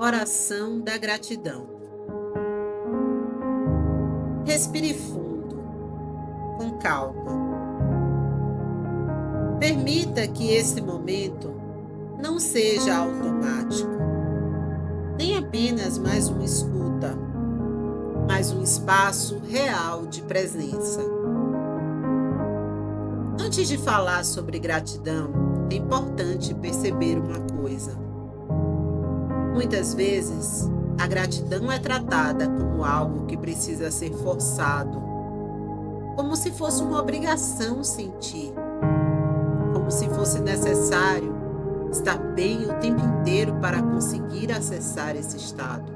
Oração da gratidão. Respire fundo, com calma. Permita que esse momento não seja automático, nem apenas mais uma escuta, mas um espaço real de presença. Antes de falar sobre gratidão, é importante perceber uma coisa. Muitas vezes, a gratidão é tratada como algo que precisa ser forçado, como se fosse uma obrigação sentir, como se fosse necessário estar bem o tempo inteiro para conseguir acessar esse estado.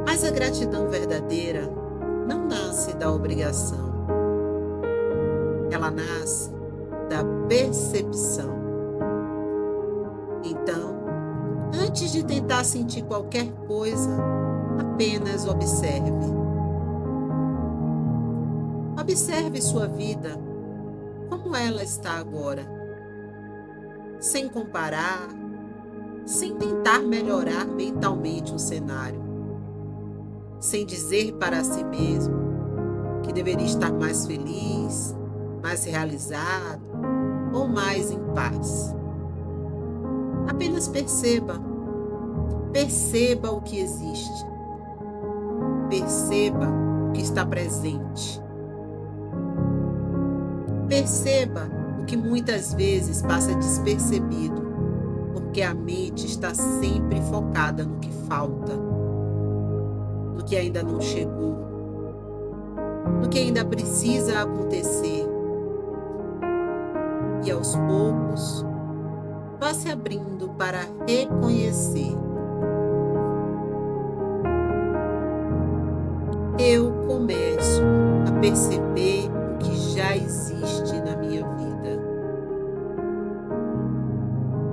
Mas a gratidão verdadeira não nasce da obrigação. Ela nasce da percepção. Então, antes de tentar sentir qualquer coisa, apenas observe. Observe sua vida, como ela está agora, sem comparar, sem tentar melhorar mentalmente o cenário, sem dizer para si mesmo que deveria estar mais feliz, mais realizado ou mais em paz. Apenas perceba o que existe, perceba o que está presente, perceba o que muitas vezes passa despercebido, porque a mente está sempre focada no que falta, no que ainda não chegou, no que ainda precisa acontecer. E aos poucos, vá se abrindo para reconhecer. Eu começo a perceber o que já existe na minha vida.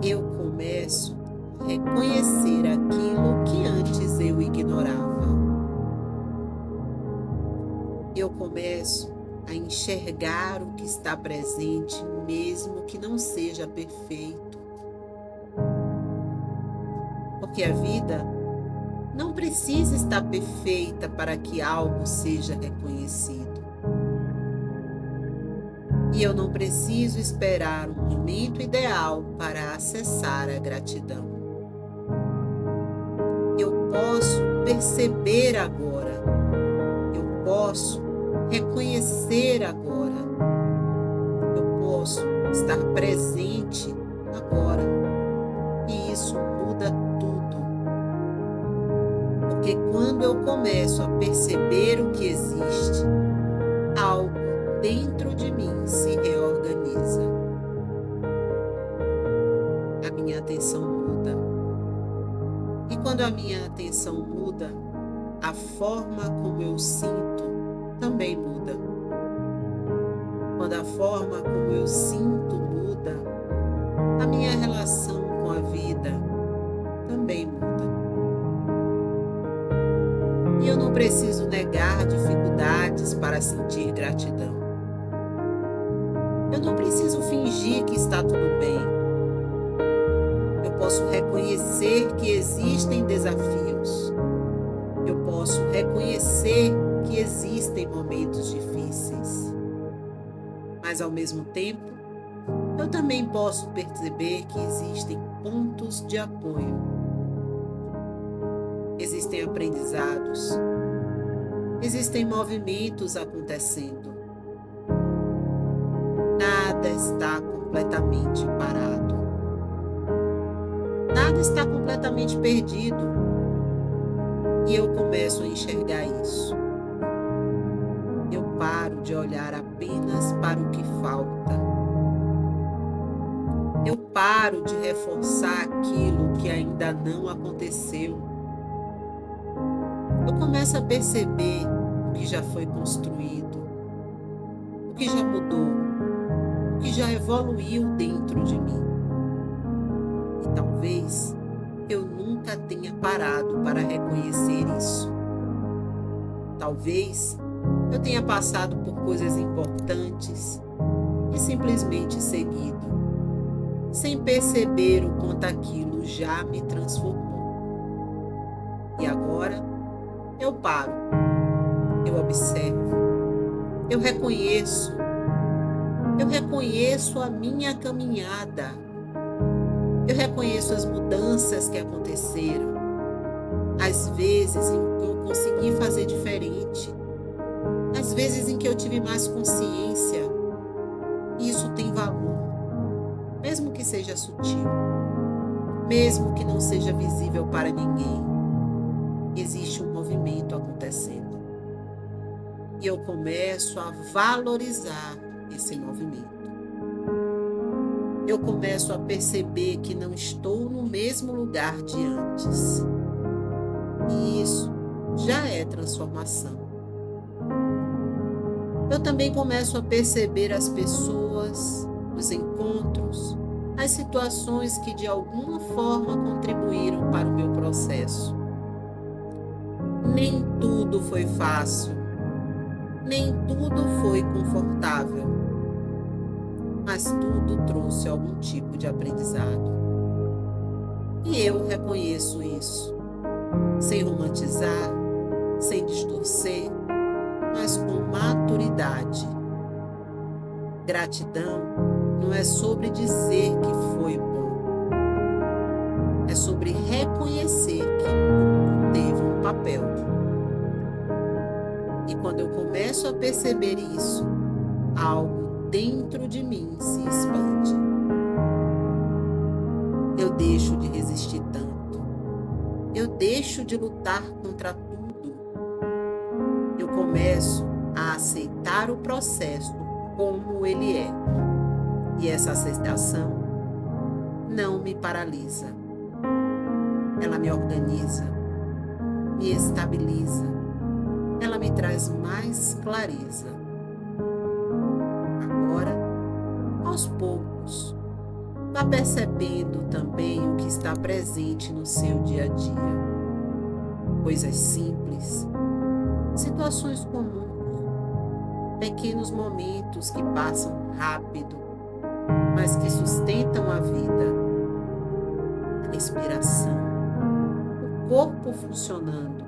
Eu começo a reconhecer aquilo que antes eu ignorava. Eu começo a enxergar o que está presente, mesmo que não seja perfeito. Porque a vida não precisa estar perfeita para que algo seja reconhecido. E eu não preciso esperar um momento ideal para acessar a gratidão. Eu posso perceber agora. Eu posso reconhecer agora. Eu posso estar presente agora. E isso muda tudo. Porque quando eu começo a perceber o que existe, algo dentro de mim se reorganiza. A minha atenção muda. E quando a minha atenção muda, a forma como eu sinto também muda. Quando a forma como eu sinto muda, a minha relação com a vida também muda. E eu não preciso negar dificuldades para sentir gratidão. Eu não preciso fingir que está tudo bem. Eu posso reconhecer que existem desafios. Eu posso reconhecer que existem momentos difíceis. Mas, ao mesmo tempo, eu também posso perceber que existem pontos de apoio. Existem aprendizados. Existem movimentos acontecendo. Nada está completamente parado. Nada está completamente perdido. E eu começo a enxergar isso. Eu paro de olhar apenas para o que falta. Eu paro de reforçar aquilo que ainda não aconteceu. Eu começo a perceber o que já foi construído, o que já mudou, o que já evoluiu dentro de mim. E talvez eu nunca tenha parado para reconhecer isso. Talvez eu tenha passado por coisas importantes e simplesmente seguido. sem perceber o quanto aquilo já me transformou. E agora eu paro, eu observo, eu reconheço a minha caminhada, eu reconheço as mudanças que aconteceram, as vezes em que eu consegui fazer diferente, as vezes em que eu tive mais consciência. Isso tem valor, mesmo que seja sutil, mesmo que não seja visível para ninguém. Existe um movimento acontecendo. E eu começo a valorizar esse movimento. Eu começo a perceber que não estou no mesmo lugar de antes. E isso já é transformação. Eu também começo a perceber as pessoas, os encontros, as situações que de alguma forma contribuíram para o meu processo. Nem tudo foi fácil, nem tudo foi confortável, mas tudo trouxe algum tipo de aprendizado. E eu reconheço isso, sem romantizar, sem distorcer, mas com maturidade. Gratidão não é sobre dizer que foi bom, é sobre reconhecer que tudo teve um papel. E quando eu começo a perceber isso, algo dentro de mim se expande. Eu deixo de resistir tanto. Eu deixo de lutar contra tudo. Eu começo a aceitar o processo como ele é. E essa aceitação não me paralisa. Ela me organiza, me estabiliza. Ela me traz mais clareza. Agora, aos poucos, vá percebendo também o que está presente no seu dia a dia. Coisas simples, situações comuns, pequenos momentos que passam rápido, mas que sustentam a vida. A respiração, o corpo funcionando,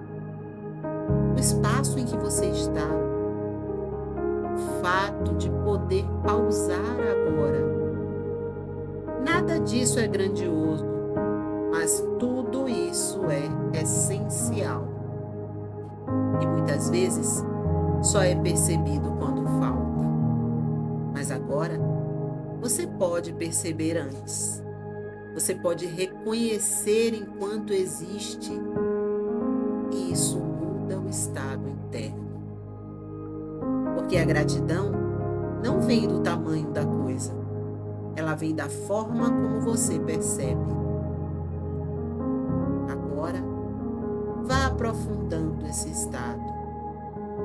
o espaço em que você está, o fato de poder pausar agora. Nada disso é grandioso, mas tudo isso é essencial. E muitas vezes só é percebido quando falta. Mas agora você pode perceber antes. Você pode reconhecer enquanto existe. E isso muda o estado interno. Porque a gratidão não vem do tamanho da coisa. Ela vem da forma como você percebe. Agora, vá aprofundando esse estado,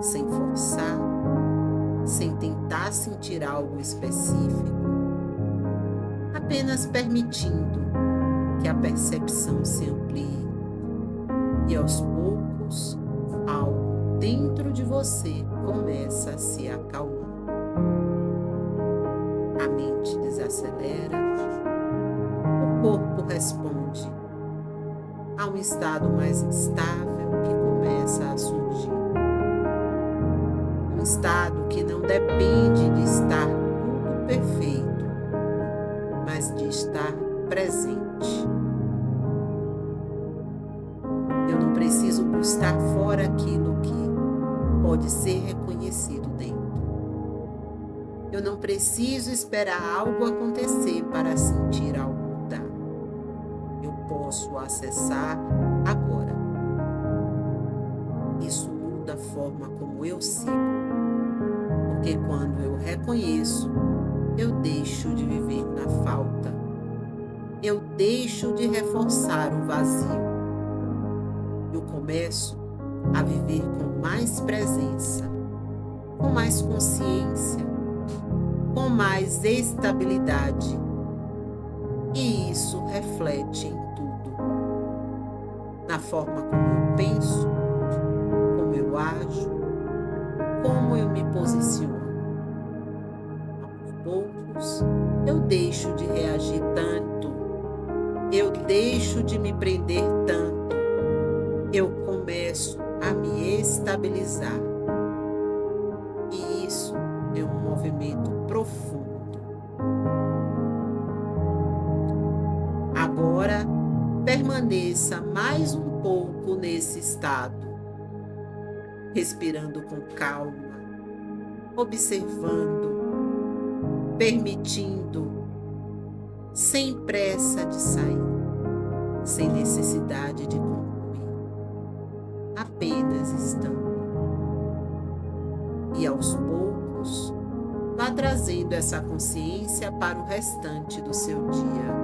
sem forçar, sem tentar sentir algo específico, apenas permitindo que a percepção se amplie e aos poucos algo dentro de você começa a se acalmar. A mente desacelera, o corpo responde a um estado mais estável que começa a surgir. Um estado que não depende de estar tudo perfeito, mas de estar presente. Eu não preciso buscar fora aquilo que pode ser reconhecido dentro. Eu não preciso esperar algo acontecer para sentir algo mudar. Eu posso acessar agora. Isso muda a forma como eu sigo. Porque quando eu reconheço, eu deixo de viver na falta. Eu deixo de reforçar o vazio. Eu começo a viver com mais presença, com mais consciência, com mais estabilidade. E isso reflete em tudo. Na forma como eu penso, como eu ajo, como eu me posiciono. Aos poucos, eu deixo de reagir tanto eu deixo de me prender tanto, eu começo a me estabilizar. E isso é um movimento profundo. Agora, permaneça mais um pouco nesse estado, respirando com calma, observando, permitindo, sem pressa de sair, sem necessidade de concluir, apenas estando. E aos poucos, vá trazendo essa consciência para o restante do seu dia,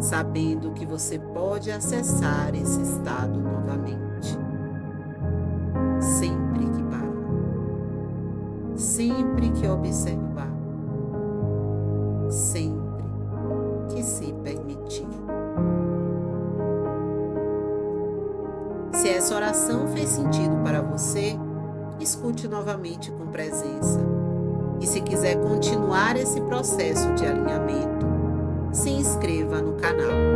sabendo que você pode acessar esse estado novamente, sempre que parar, sempre que observar, sempre que se permitir. Se essa oração fez sentido para você, escute novamente com presença. E se quiser continuar esse processo de alinhamento, se inscreva no canal.